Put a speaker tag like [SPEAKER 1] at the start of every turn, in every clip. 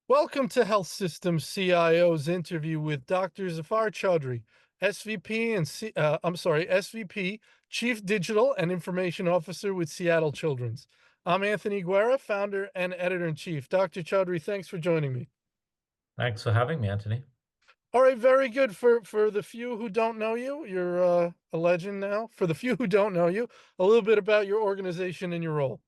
[SPEAKER 1] Welcome to Health Systems CIO's interview with Dr. Zafar Chaudry, SVP, Chief Digital and Information Officer with Seattle Children's. I'm Anthony Guerra, founder and editor-in-chief. Dr. Chaudry, thanks for joining me.
[SPEAKER 2] Thanks for having me, Anthony.
[SPEAKER 1] All right, very good. For the few who don't know you, you're a legend now. For the few who don't know you, a little bit about your organization and your role.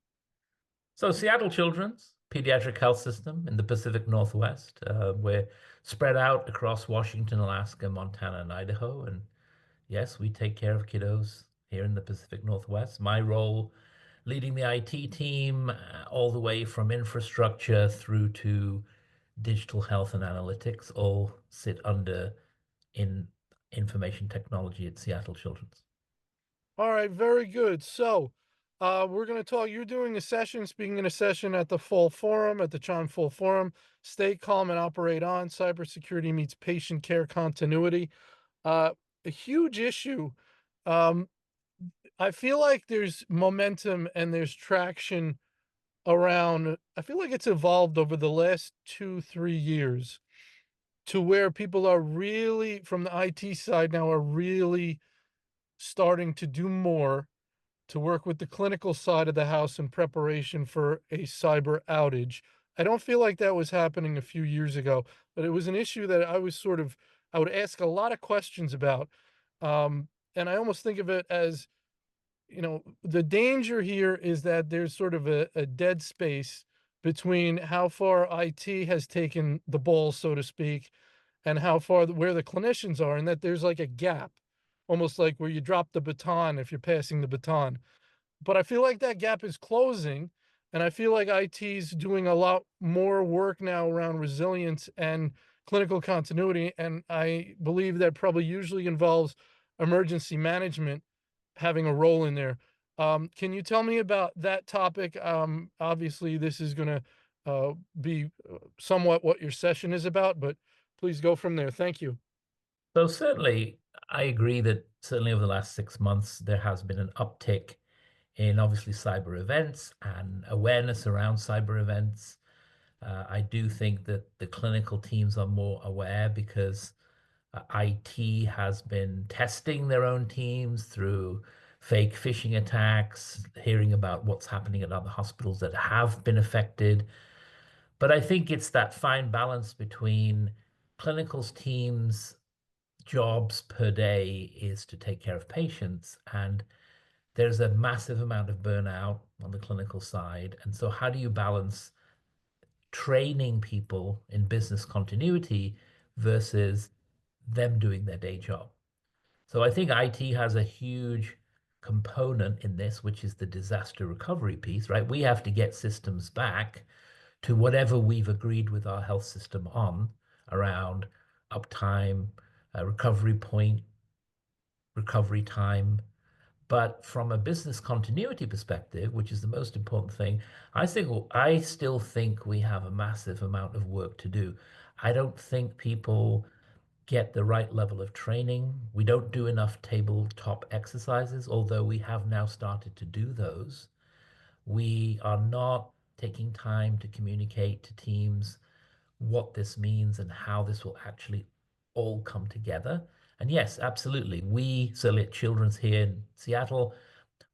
[SPEAKER 2] So Seattle Children's Pediatric Health System in the Pacific Northwest. We're spread out across Washington, Alaska, Montana, and Idaho. And yes, we take care of kiddos here in the Pacific Northwest. My role leading the IT team all the way from infrastructure through to digital health and analytics all sit under in information technology at Seattle Children's.
[SPEAKER 1] All right, very good. So, we're going to talk. You're doing a session, speaking in a session at the Fall Forum, at the CHIME Fall Forum. Stay calm and operate on. Cybersecurity meets patient care continuity. A huge issue. Um, I feel like there's momentum and there's traction around. I feel like it's evolved over the last 2-3 years to where people are really, from the IT side now, are really starting to do more to work with the clinical side of the house in preparation for a cyber outage. I don't feel like that was happening a few years ago, but it was an issue that I would ask a lot of questions about. And I almost think of it as, the danger here is that there's sort of a dead space between how far IT has taken the ball, so to speak, and how far where the clinicians are, and that there's like a gap, almost like where you drop the baton if you're passing the baton. But I feel like that gap is closing, and I feel like IT's doing a lot more work now around resilience and clinical continuity, and I believe that probably usually involves emergency management having a role in there. Can you tell me about that topic? Obviously, this is going to be somewhat what your session is about, but please go from there. Thank you.
[SPEAKER 2] So certainly, I agree that certainly over the last 6 months, there has been an uptick in obviously cyber events and awareness around cyber events. I do think that the clinical teams are more aware because IT has been testing their own teams through fake phishing attacks, hearing about what's happening at other hospitals that have been affected. But I think it's that fine balance between clinicals teams' jobs per day is to take care of patients, and there's a massive amount of burnout on the clinical side. And so, how do you balance training people in business continuity versus them doing their day job? So, I think IT has a huge component in this, which is the disaster recovery piece, right? We have to get systems back to whatever we've agreed with our health system on around uptime, recovery point, recovery time. But from a business continuity perspective, which is the most important thing, I still think we have a massive amount of work to do. I don't think people get the right level of training. We don't do enough tabletop exercises, although we have now started to do those. We are not taking time to communicate to teams what this means and how this will actually all come together. And yes, absolutely. We, certainly at Children's here in Seattle,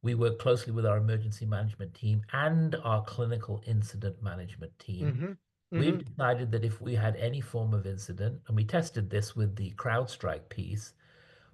[SPEAKER 2] we work closely with our emergency management team and our clinical incident management team.
[SPEAKER 1] Mm-hmm.
[SPEAKER 2] We've
[SPEAKER 1] Mm-hmm.
[SPEAKER 2] decided that if we had any form of incident, and we tested this with the CrowdStrike piece,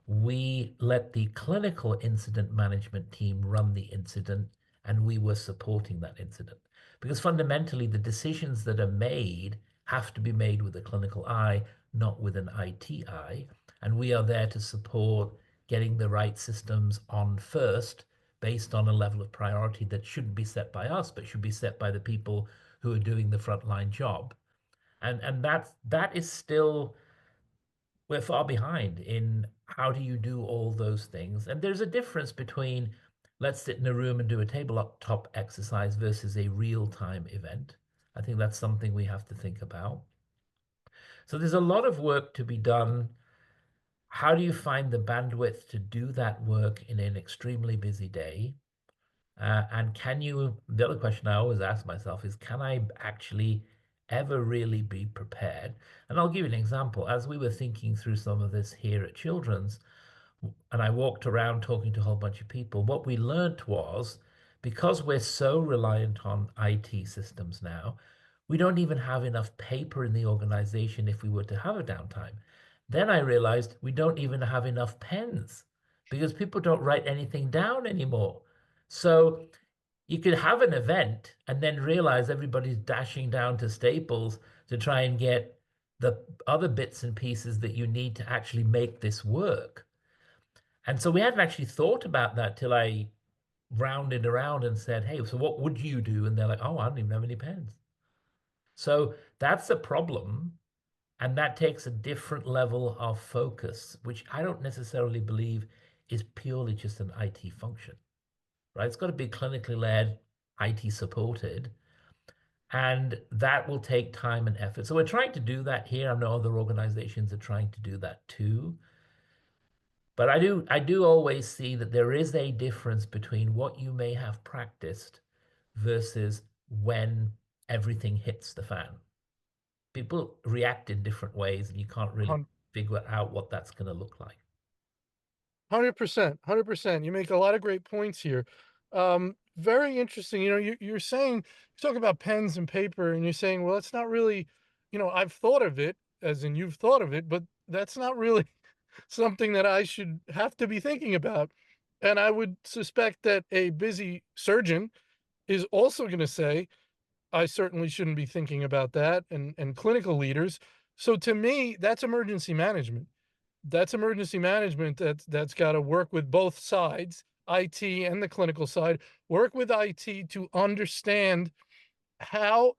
[SPEAKER 2] we let the clinical incident management team run the incident, and we were supporting that incident. Because fundamentally, the decisions that are made have to be made with a clinical eye, not with an IT eye. And we are there to support getting the right systems on first based on a level of priority that shouldn't be set by us, but should be set by the people who are doing the frontline job. And that is still, we're far behind in how do you do all those things. And there's a difference between let's sit in a room and do a tabletop exercise versus a real-time event. I think that's something we have to think about. So there's a lot of work to be done. How do you find the bandwidth to do that work in an extremely busy day? And the other question I always ask myself is, can I actually ever really be prepared? And I'll give you an example. As we were thinking through some of this here at Children's, and I walked around talking to a whole bunch of people, what we learnt was, because we're so reliant on IT systems now, we don't even have enough paper in the organization if we were to have a downtime. Then I realized we don't even have enough pens because people don't write anything down anymore. So you could have an event and then realize everybody's dashing down to Staples to try and get the other bits and pieces that you need to actually make this work. And so we hadn't actually thought about that till I rounded around and said, "Hey, so what would you do?" And they're like, "Oh, I don't even have any pens." So that's a problem. And that takes a different level of focus, which I don't necessarily believe is purely just an IT function, right? It's got to be clinically led, IT supported, and that will take time and effort. So we're trying to do that here. I know other organizations are trying to do that too. But I do always see that there is a difference between what you may have practiced versus when everything hits the fan. People react in different ways, and you can't really figure out what that's going to look like.
[SPEAKER 1] 100%, 100%. You make a lot of great points here. Very interesting. You know, you're saying, you talk about pens and paper, and you're saying, well, it's not really, I've thought of it, as in you've thought of it, but that's not really something that I should have to be thinking about. And I would suspect that a busy surgeon is also going to say, I certainly shouldn't be thinking about that, and clinical leaders. So to me, that's emergency management. That's emergency management that's gotta work with both sides, IT and the clinical side, work with IT to understand how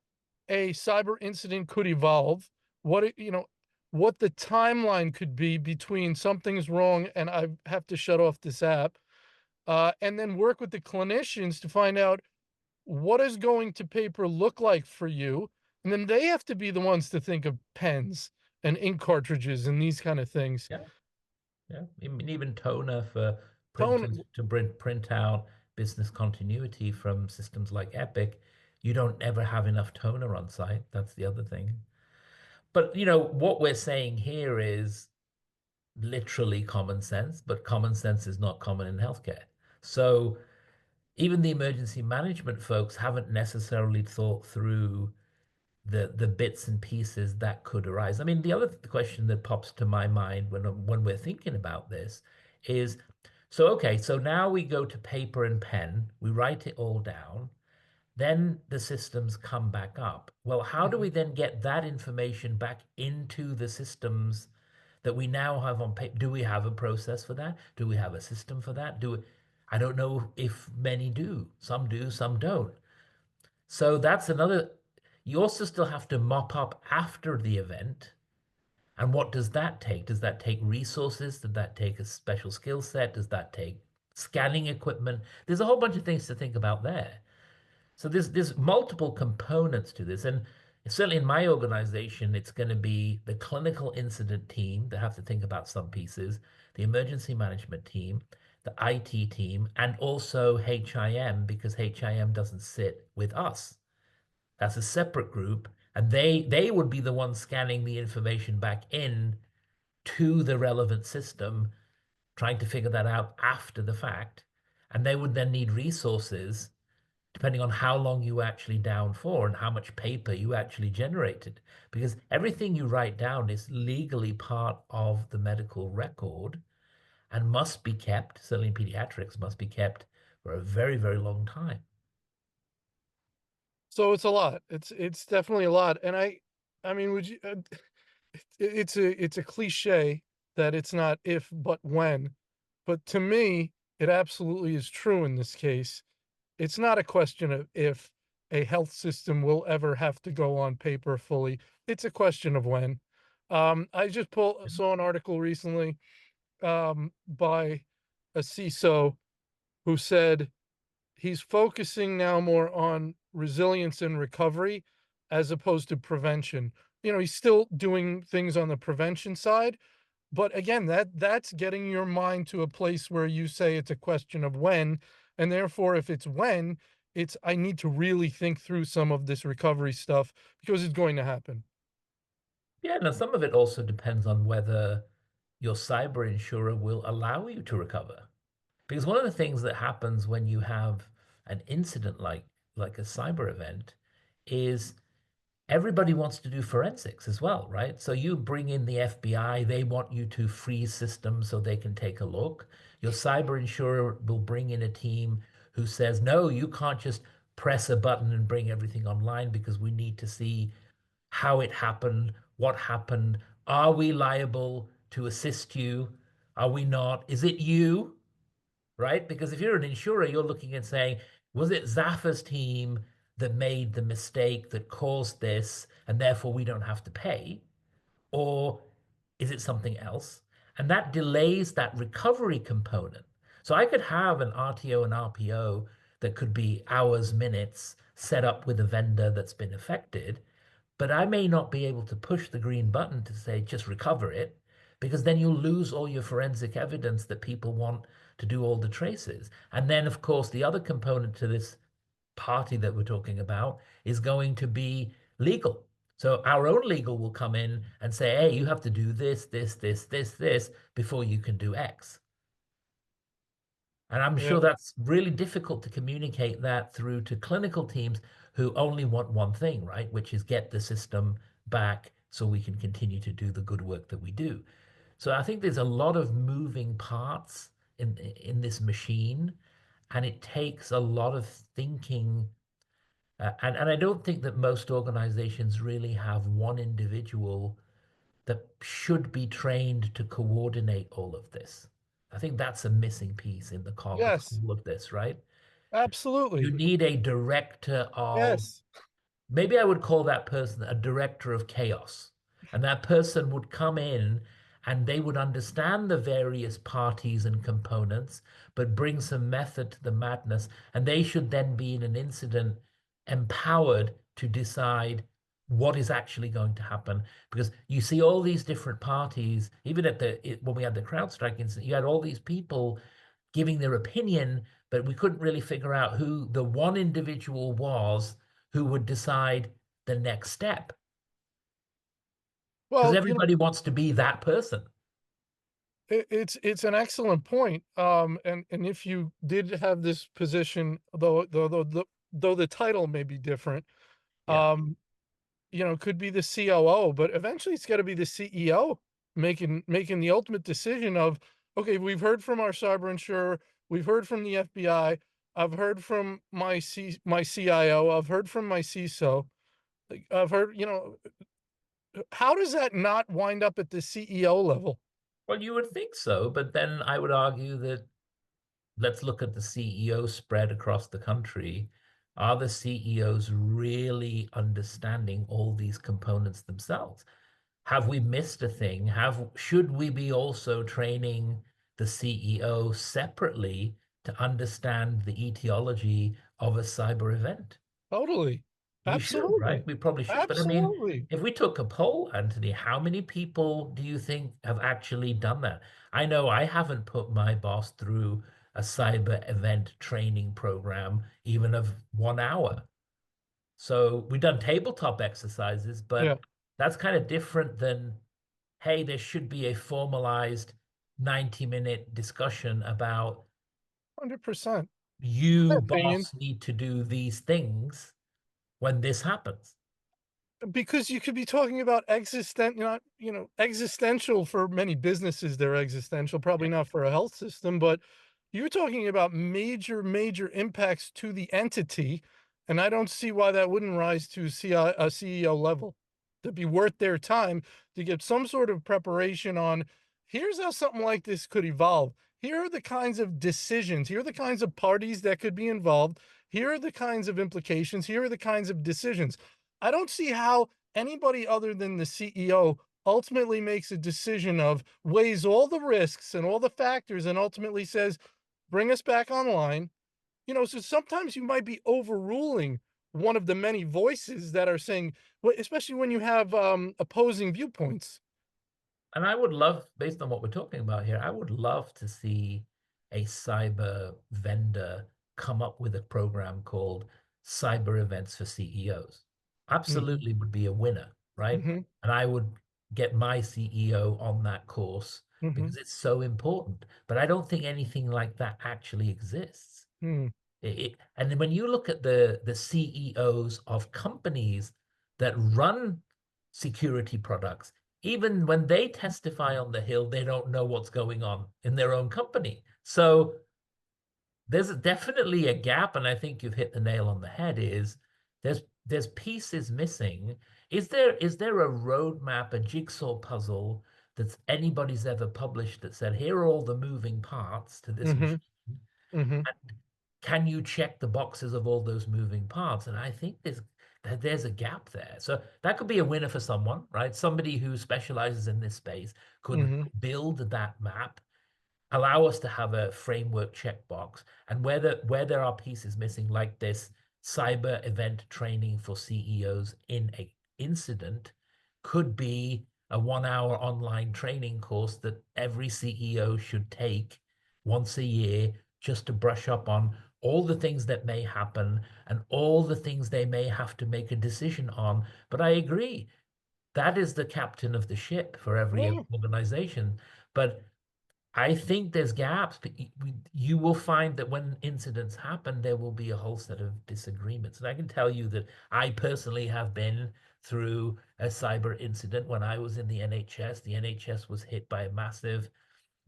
[SPEAKER 1] a cyber incident could evolve, what the timeline could be between something's wrong and I have to shut off this app, and then work with the clinicians to find out what is going to paper look like for you, and then they have to be the ones to think of pens and ink cartridges and these kind of things.
[SPEAKER 2] Yeah, yeah. Even toner for printers
[SPEAKER 1] Tone
[SPEAKER 2] to print out business continuity from systems like Epic. You don't ever have enough toner on site. That's the other thing. But what we're saying here is literally common sense, but common sense is not common in healthcare. So even the emergency management folks haven't necessarily thought through the bits and pieces that could arise. I mean, the other question that pops to my mind when we're thinking about this is, so okay, so now we go to paper and pen, we write it all down, then the systems come back up. Well, how do we
[SPEAKER 1] Mhm.
[SPEAKER 2] then get that information back into the systems that we now have on paper? Do we have a process for that? Do we have a system for that? I don't know if many do. Some do, some don't. So that's another. You also still have to mop up after the event. And what does that take? Does that take resources? Does that take a special skill set? Does that take scanning equipment? There's a whole bunch of things to think about there. So there's multiple components to this, and certainly in my organization, it's going to be the clinical incident team that have to think about some pieces, the emergency management team, the IT team, and also HIM, because HIM doesn't sit with us. That's a separate group, and they would be the ones scanning the information back in to the relevant system, trying to figure that out after the fact, and they would then need resources depending on how long you actually down for and how much paper you actually generated. Because everything you write down is legally part of the medical record and must be kept, certainly in pediatrics, must be kept for a very, very long time.
[SPEAKER 1] So it's a lot. It's definitely a lot, and I mean, would you? It's a cliche that it's not if but when, but to me, it absolutely is true in this case. It's not a question of if a health system will ever have to go on paper fully. It's a question of when. I just saw an article recently by a CISO who said he's focusing now more on resilience and recovery as opposed to prevention. He's still doing things on the prevention side, but again, that's getting your mind to a place where you say it's a question of when, And therefore, if it's when, it's I need to really think through some of this recovery stuff because it's going to happen.
[SPEAKER 2] Yeah, now some of it also depends on whether your cyber insurer will allow you to recover. Because one of the things that happens when you have an incident like a cyber event is everybody wants to do forensics as well, right? So you bring in the FBI, they want you to freeze systems so they can take a look. Your cyber insurer will bring in a team who says, no, you can't just press a button and bring everything online because we need to see how it happened, what happened. Are we liable to assist you? Are we not? Is it you? Right? Because if you're an insurer, you're looking and saying, was it Zafar's team that made the mistake that caused this, and therefore we don't have to pay? Or is it something else? And that delays that recovery component. So I could have an RTO and RPO that could be hours, minutes set up with a vendor that's been affected, but I may not be able to push the green button to say just recover it, because then you'll lose all your forensic evidence that people want to do all the traces. And then, of course, the other component to this party that we're talking about is going to be legal. So our own legal will come in and say, hey, you have to do this before you can do X. And I'm
[SPEAKER 1] Yeah.
[SPEAKER 2] sure that's really difficult to communicate that through to clinical teams who only want one thing, right? Which is get the system back so we can continue to do the good work that we do. So I think there's a lot of moving parts in this machine, and it takes a lot of thinking. And I don't think that most organizations really have one individual that should be trained to coordinate all of this. I think that's a missing piece in the cog of
[SPEAKER 1] Yes,
[SPEAKER 2] all of this, right? You
[SPEAKER 1] absolutely.
[SPEAKER 2] need a director of,
[SPEAKER 1] Yes.
[SPEAKER 2] maybe I would call that person a director of chaos. And that person would come in and they would understand the various parties and components, but bring some method to the madness. And they should then be in an incident empowered to decide what is actually going to happen. Because you see all these different parties, even when we had the CrowdStrike incident, you had all these people giving their opinion, but we couldn't really figure out who the one individual was who would decide the next step because
[SPEAKER 1] Well,
[SPEAKER 2] everybody wants to be that person.
[SPEAKER 1] it's an excellent point. And if you did have this position, though the title may be different,
[SPEAKER 2] Yeah.
[SPEAKER 1] um, could be the COO, but eventually it's got to be the CEO making the ultimate decision of, okay, we've heard from our cyber insurer, we've heard from the FBI, I've heard from my CIO, I've heard from my CISO, like, I've heard, how does that not wind up at the CEO level?
[SPEAKER 2] Well, you would think so, but then I would argue that let's look at the CEO spread across the country. Are the CEOs really understanding all these components themselves? Have we missed a thing? Should we be also training the CEO separately to understand the etiology of a cyber event?
[SPEAKER 1] Totally.
[SPEAKER 2] We should, right?
[SPEAKER 1] Absolutely.
[SPEAKER 2] We probably should. But I mean,
[SPEAKER 1] Absolutely.
[SPEAKER 2] if we took a poll, Anthony, how many people do you think have actually done that? I know I haven't put my boss through a cyber event training program, even of 1 hour. So we've done tabletop exercises,
[SPEAKER 1] Yeah,
[SPEAKER 2] but that's kind of different than, hey, there should be a formalized 90-minute discussion about
[SPEAKER 1] 100%. My
[SPEAKER 2] you,
[SPEAKER 1] opinion.
[SPEAKER 2] boss, need to do these things when this happens.
[SPEAKER 1] Because you could be talking about not, existential for many businesses, they're existential, probably not for a health system, but you're talking about major, major impacts to the entity, and I don't see why that wouldn't rise to a CEO level. To be worth their time to get some sort of preparation on, here's how something like this could evolve. Here are the kinds of decisions, here are the kinds of parties that could be involved, here are the kinds of implications, here are the kinds of decisions. I don't see how anybody other than the CEO ultimately makes a decision of weighs all the risks and all the factors and ultimately says, bring us back online. So sometimes you might be overruling one of the many voices that are saying, well, especially when you have opposing viewpoints.
[SPEAKER 2] And I would love, based on what we're talking about here, I would love to see a cyber vendor come up with a program called Cyber Events for CEOs.
[SPEAKER 1] Mhm.
[SPEAKER 2] Absolutely would be a winner, right?
[SPEAKER 1] Mhm.
[SPEAKER 2] And I would get my CEO on that course
[SPEAKER 1] Mhm.
[SPEAKER 2] because it's so important. But I don't think anything like that actually exists.
[SPEAKER 1] Mhm.
[SPEAKER 2] And when you look at the CEOs of companies that run security products, even when they testify on the Hill, they don't know what's going on in their own company. So there's definitely a gap, and I think you've hit the nail on the head. Is there's pieces missing? Is there a roadmap, a jigsaw puzzle that anybody's ever published that said here are all the moving parts to this machine?
[SPEAKER 1] Mhm. Mhm.
[SPEAKER 2] Can you check the boxes of all those moving parts? And I think there's a gap there. So that could be a winner for someone, right? Somebody who specializes in this space could
[SPEAKER 1] Mhm.
[SPEAKER 2] build that map, allow us to have a framework checkbox, and where there are pieces missing, like this cyber event training for CEOs in a incident, could be a 1 hour online training course that every CEO should take once a year just to brush up on all the things that may happen and all the things they may have to make a decision on. But I agree, that is the captain of the ship for every
[SPEAKER 1] Yeah.
[SPEAKER 2] organization. But I think there's gaps, but you will find that when incidents happen, there will be a whole set of disagreements. And I can tell you that I personally have been through a cyber incident when I was in the NHS. The NHS was hit by a massive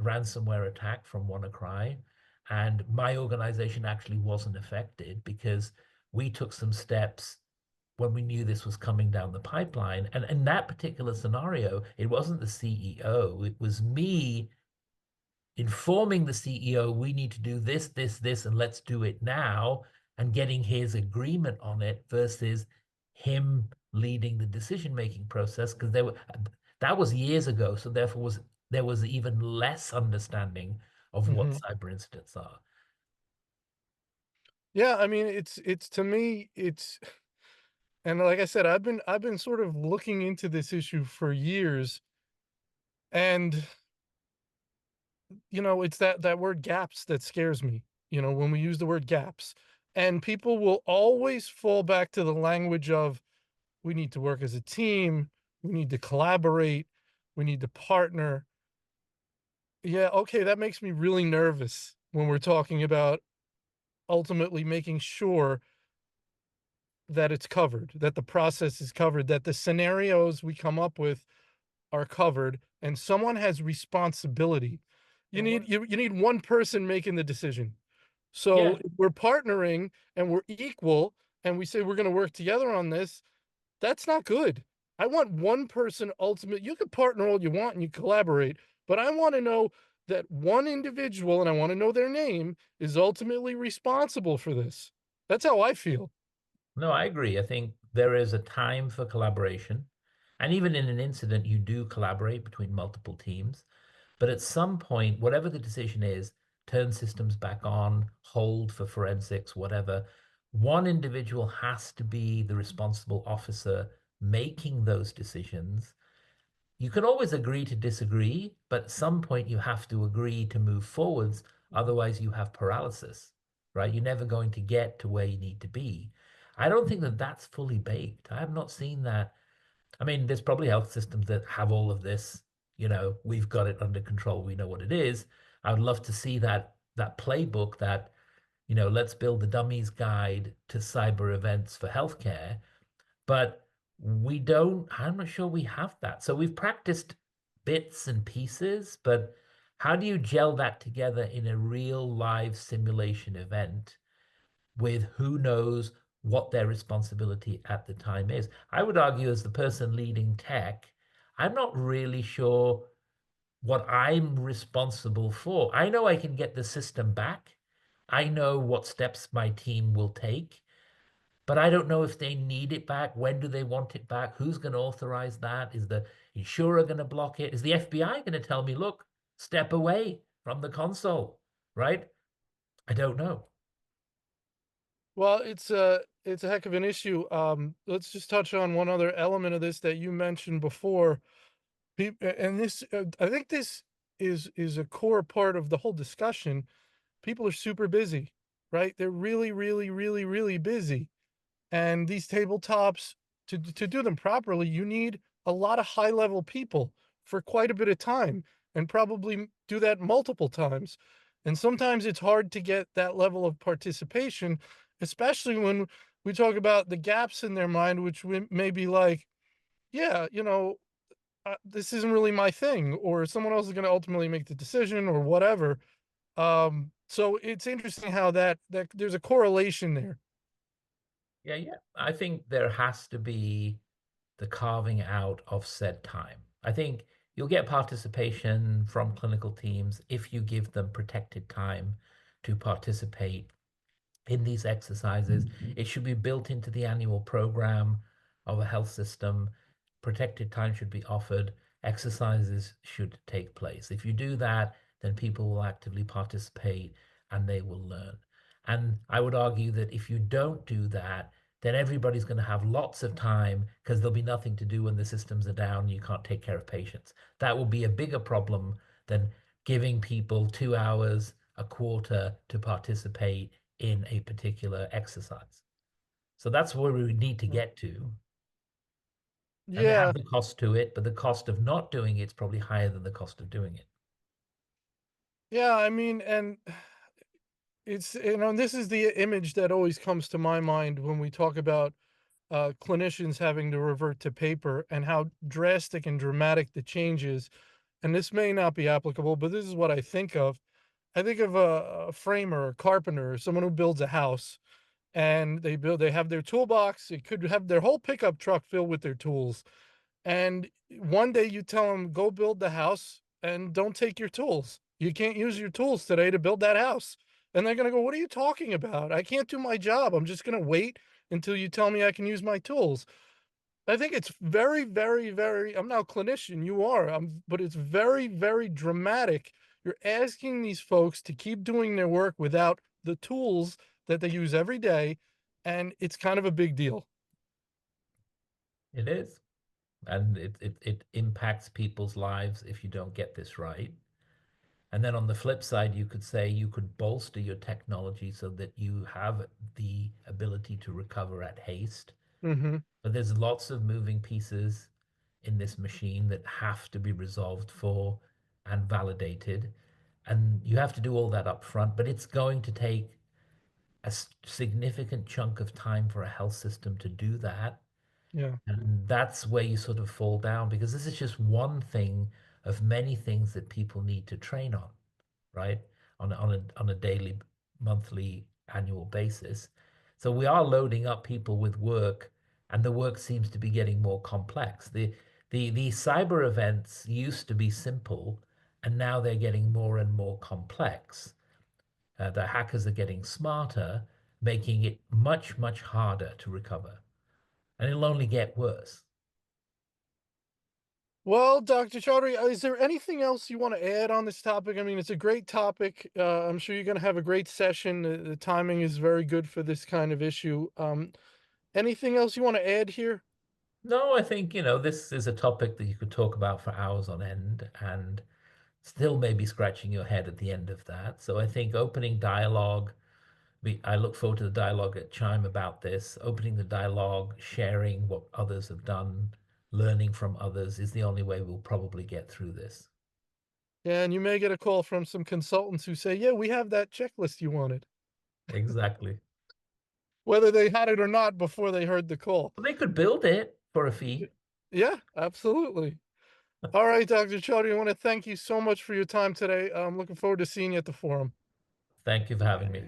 [SPEAKER 2] ransomware attack from WannaCry, and my organization actually wasn't affected because we took some steps when we knew this was coming down the pipeline. And in that particular scenario, it wasn't the CEO, it was me informing the CEO, we need to do this, this, and let's do it now, and getting his agreement on it versus him leading the decision-making process, because that was years ago, so therefore there was even less understanding of what
[SPEAKER 1] Mhm.
[SPEAKER 2] cyber incidents are.
[SPEAKER 1] Yeah, I mean, it's to me, it's and like I said, I've been sort of looking into this issue for years, and it's that word gaps that scares me. When we use the word gaps, and people will always fall back to the language of we need to work as a team, we need to collaborate, we need to partner. Yeah, okay, that makes me really nervous when we're talking about ultimately making sure that it's covered, that the process is covered, that the scenarios we come up with are covered, and someone has responsibility. You
[SPEAKER 2] And
[SPEAKER 1] need
[SPEAKER 2] what?
[SPEAKER 1] you need one person making the decision. So
[SPEAKER 2] Yeah.
[SPEAKER 1] if we're partnering and we're equal and we say we're going to work together on this, that's not good. I want one person ultimate. You can partner all you want and you collaborate, but I want to know that one individual, and I want to know their name, is ultimately responsible for this. That's how I feel.
[SPEAKER 2] No, I agree. I think there is a time for collaboration. And even in an incident, you do collaborate between multiple teams. But at some point, whatever the decision is, turn systems back on, hold for forensics, whatever, one individual has to be the responsible officer making those decisions. You can always agree to disagree, but at some point you have to agree to move forwards. Otherwise, you have paralysis, right? You're never going to get to where you need to be. I don't think that that's fully baked. I have not seen that. I mean, there's probably health systems that have all of this. We've got it under control. We know what it is. I would love to see that playbook, that, let's build the dummies guide to cyber events for healthcare. But we don't, I'm not sure we have that. So we've practiced bits and pieces, but how do you gel that together in a real live simulation event with who knows what their responsibility at the time is? I would argue, as the person leading tech, I'm not really sure what I'm responsible for. I know I can get the system back. I know what steps my team will take, but I don't know if they need it back. When do they want it back? Who's going to authorize that? Is the insurer going to block it? Is the FBI going to tell me, look, step away from the console, right? I don't know.
[SPEAKER 1] Well, it's a heck of an issue. Let's just touch on one other element of this that you mentioned before. And this, I think this is a core part of the whole discussion. People are super busy. right? They're really, really, really, really busy. And these tabletops, to do them properly, you need a lot of high level people for quite a bit of time, and probably do that multiple times. And sometimes it's hard to get that level of participation, especially when we talk about the gaps in their mind, which may be like, yeah, this isn't really my thing, or someone else is going to ultimately make the decision, or whatever. So it's interesting how that there's a correlation there.
[SPEAKER 2] Yeah, yeah. I think there has to be the carving out of said time. I think you'll get participation from clinical teams if you give them protected time to participate in these exercises. It should be built into the annual program of a health system. Protected time should be offered. Exercises should take place. If you do that, then people will actively participate and they will learn. And I would argue that if you don't do that, then everybody's going to have lots of time because there'll be nothing to do when the systems are down and you can't take care of patients. That will be a bigger problem than giving people 2 hours a quarter to participate in a particular exercise. So that's where we need to get to. And they
[SPEAKER 1] Yeah,
[SPEAKER 2] have the cost to it, but the cost of not doing it is probably higher than the cost of doing it.
[SPEAKER 1] yeah, I mean, and it's, this is the image that always comes to my mind when we talk about clinicians having to revert to paper, and how drastic and dramatic the change is. And this may not be applicable, but this is what I think of. I think of a framer, a carpenter, or someone who builds a house, and they have their toolbox. It could have their whole pickup truck filled with their tools. And one day you tell them, go build the house and don't take your tools. You can't use your tools today to build that house. And they're going to go, what are you talking about? I can't do my job. I'm just going to wait until you tell me I can use my tools. I think it's very, very, very, I'm not a clinician, you are, but it's very, very dramatic. You're asking these folks to keep doing their work without the tools that they use every day. And it's kind of a big deal.
[SPEAKER 2] It is. And it impacts people's lives if you don't get this right. And then on the flip side, you could say you could bolster your technology so that you have the ability to recover at haste.
[SPEAKER 1] Hmm.
[SPEAKER 2] But there's lots of moving pieces in this machine that have to be resolved for and validated. And you have to do all that up front, but it's going to take a significant chunk of time for a health system to do that.
[SPEAKER 1] Yeah.
[SPEAKER 2] And that's where you sort of fall down because this is just one thing of many things that people need to train on, right? On a daily, monthly, annual basis. So we are loading up people with work, and the work seems to be getting more complex. The cyber events used to be simple, and now they're getting more and more complex. The hackers are getting smarter, making it much, much harder to recover. And it'll only get worse.
[SPEAKER 1] Well, Dr. Chaudhry, is there anything else you want to add on this topic? I mean, it's a great topic. I'm sure you're going to have a great session. The timing is very good for this kind of issue. Anything else you want to add here?
[SPEAKER 2] No, I think, this is a topic that you could talk about for hours on end and still maybe scratching your head at the end of that. So I think opening dialogue, I look forward to the dialogue at Chime about this. Opening the dialogue, sharing what others have done, learning from others is the only way we'll probably get through this.
[SPEAKER 1] Yeah, and you may get a call from some consultants who say, yeah, we have that checklist you wanted,
[SPEAKER 2] Exactly.
[SPEAKER 1] whether they had it or not before they heard the call.
[SPEAKER 2] Well, they could build it for a fee.
[SPEAKER 1] Yeah, absolutely. All right, Dr. Chaudhry, I want to thank you so much for your time today. I'm looking forward to seeing you at the forum.
[SPEAKER 2] Thank you for having me.